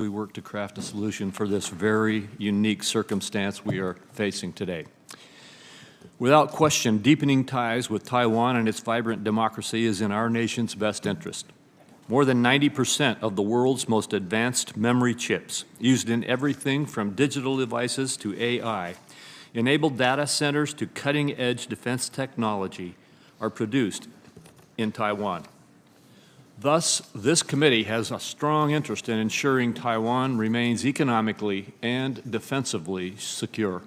we work to craft a solution for this very unique circumstance we are facing today. Without question, deepening ties with Taiwan and its vibrant democracy is in our nation's best interest. More than 90% of the world's most advanced memory chips, used in everything from digital devices to AI, enabled data centers to cutting-edge defense technology, are produced in Taiwan. Thus, this committee has a strong interest in ensuring Taiwan remains economically and defensively secure.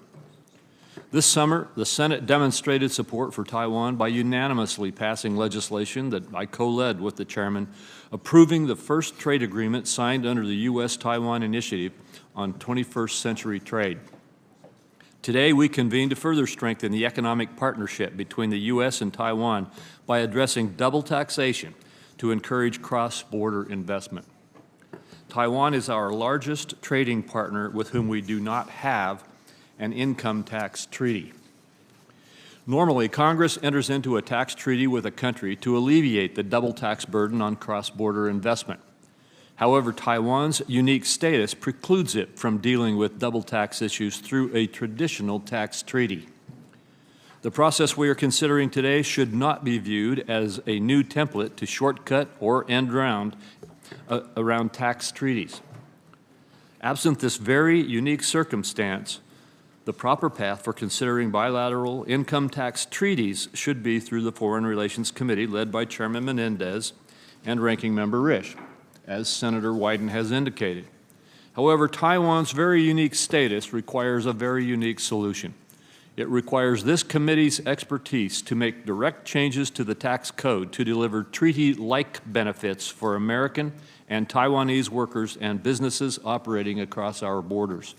This summer, the Senate demonstrated support for Taiwan by unanimously passing legislation that I co-led with the chairman, approving the first trade agreement signed under the US-Taiwan Initiative on 21st century trade. Today, we convene to further strengthen the economic partnership between the U.S. and Taiwan by addressing double taxation to encourage cross-border investment. Taiwan is our largest trading partner with whom we do not have an income tax treaty. Normally, Congress enters into a tax treaty with a country to alleviate the double tax burden on cross-border investment. However, Taiwan's unique status precludes it from dealing with double tax issues through a traditional tax treaty. The process we are considering today should not be viewed as a new template to shortcut or end around tax treaties. Absent this very unique circumstance, the proper path for considering bilateral income tax treaties should be through the Foreign Relations Committee led by Chairman Menendez and Ranking Member Risch, as Senator Wyden has indicated. However, Taiwan's very unique status requires a very unique solution. It requires this committee's expertise to make direct changes to the tax code to deliver treaty-like benefits for American and Taiwanese workers and businesses operating across our borders.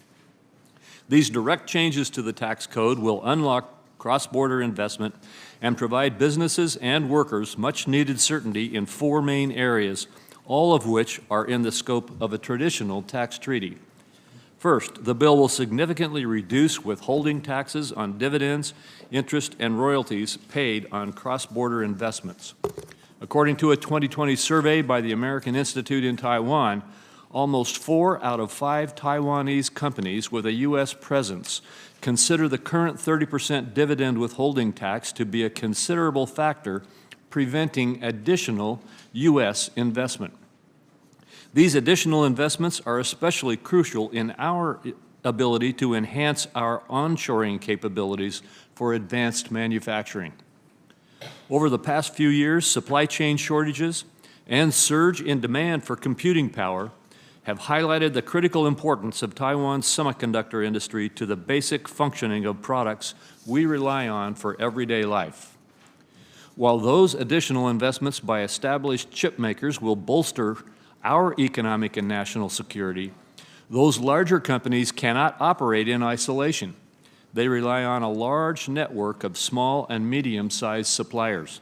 These direct changes to the tax code will unlock cross-border investment and provide businesses and workers much-needed certainty in four main areas, all of which are in the scope of a traditional tax treaty. First, the bill will significantly reduce withholding taxes on dividends, interest, and royalties paid on cross-border investments. According to a 2020 survey by the American Institute in Taiwan, almost 4 out of 5 Taiwanese companies with a U.S. presence consider the current 30% dividend withholding tax to be a considerable factor preventing additional U.S. investment. These additional investments are especially crucial in our ability to enhance our onshoring capabilities for advanced manufacturing. Over the past few years, supply chain shortages and surge in demand for computing power have highlighted the critical importance of Taiwan's semiconductor industry to the basic functioning of products we rely on for everyday life. While those additional investments by established chip makers will bolster our economic and national security, those larger companies cannot operate in isolation. They rely on a large network of small and medium-sized suppliers.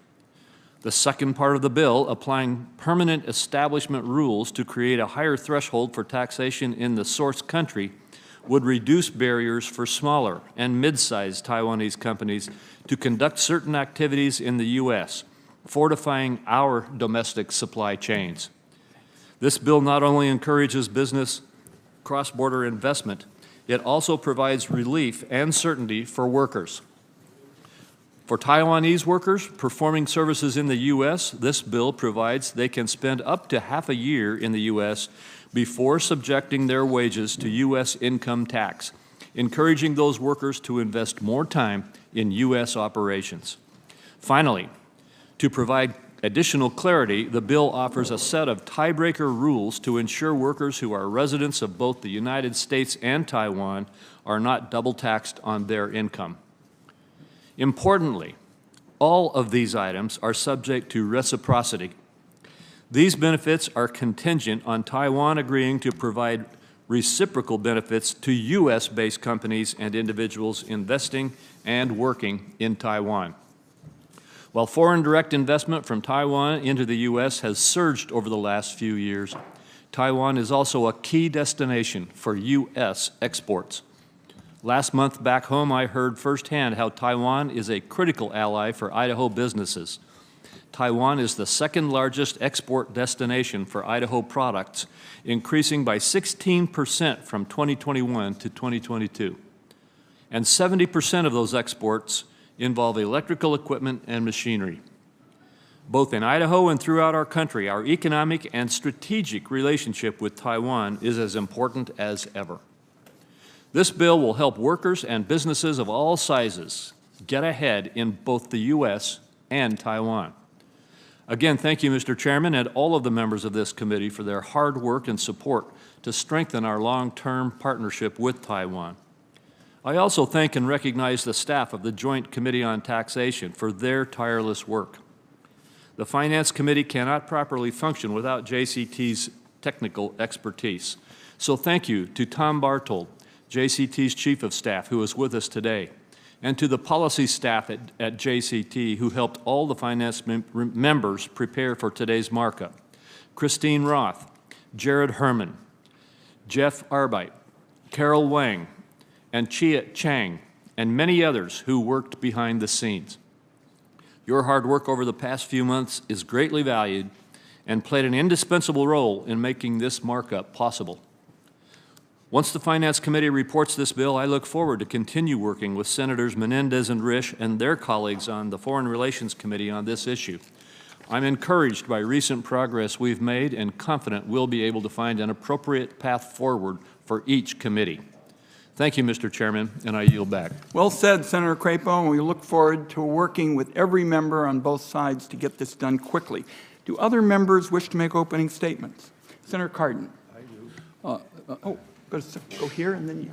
The second part of the bill, applying permanent establishment rules to create a higher threshold for taxation in the source country, would reduce barriers for smaller and mid-sized Taiwanese companies to conduct certain activities in the U.S., fortifying our domestic supply chains. This bill not only encourages business cross-border investment, it also provides relief and certainty for workers. For Taiwanese workers performing services in the U.S., this bill provides they can spend up to half a year in the U.S. before subjecting their wages to U.S. income tax, encouraging those workers to invest more time in U.S. operations. Finally, to provide additional clarity, the bill offers a set of tiebreaker rules to ensure workers who are residents of both the United States and Taiwan are not double taxed on their income. Importantly, all of these items are subject to reciprocity. These benefits are contingent on Taiwan agreeing to provide reciprocal benefits to U.S.-based companies and individuals investing and working in Taiwan. While foreign direct investment from Taiwan into the U.S. has surged over the last few years, Taiwan is also a key destination for U.S. exports. Last month back home, I heard firsthand how Taiwan is a critical ally for Idaho businesses. Taiwan is the second largest export destination for Idaho products, increasing by 16% from 2021 to 2022. And 70% of those exports involve electrical equipment and machinery. Both in Idaho and throughout our country, our economic and strategic relationship with Taiwan is as important as ever. This bill will help workers and businesses of all sizes get ahead in both the U.S. and Taiwan. Again, thank you, Mr. Chairman, and all of the members of this committee for their hard work and support to strengthen our long-term partnership with Taiwan. I also thank and recognize the staff of the Joint Committee on Taxation for their tireless work. The Finance Committee cannot properly function without JCT's technical expertise. So thank you to Tom Bartold, JCT's Chief of Staff, who is with us today, and to the policy staff at JCT who helped all the finance members prepare for today's markup. Christine Roth, Jared Herman, Jeff Arbite, Carol Wang, and Chia Chang, and many others who worked behind the scenes. Your hard work over the past few months is greatly valued and played an indispensable role in making this markup possible. Once the Finance Committee reports this bill, I look forward to continue working with Senators Menendez and Risch and their colleagues on the Foreign Relations Committee on this issue. I'm encouraged by recent progress we've made and confident we'll be able to find an appropriate path forward for each committee. Thank you, Mr. Chairman, and I yield back. Well said, Senator Crapo, and we look forward to working with every member on both sides to get this done quickly. Do other members wish to make opening statements? Senator Cardin. I do. Go here and then you.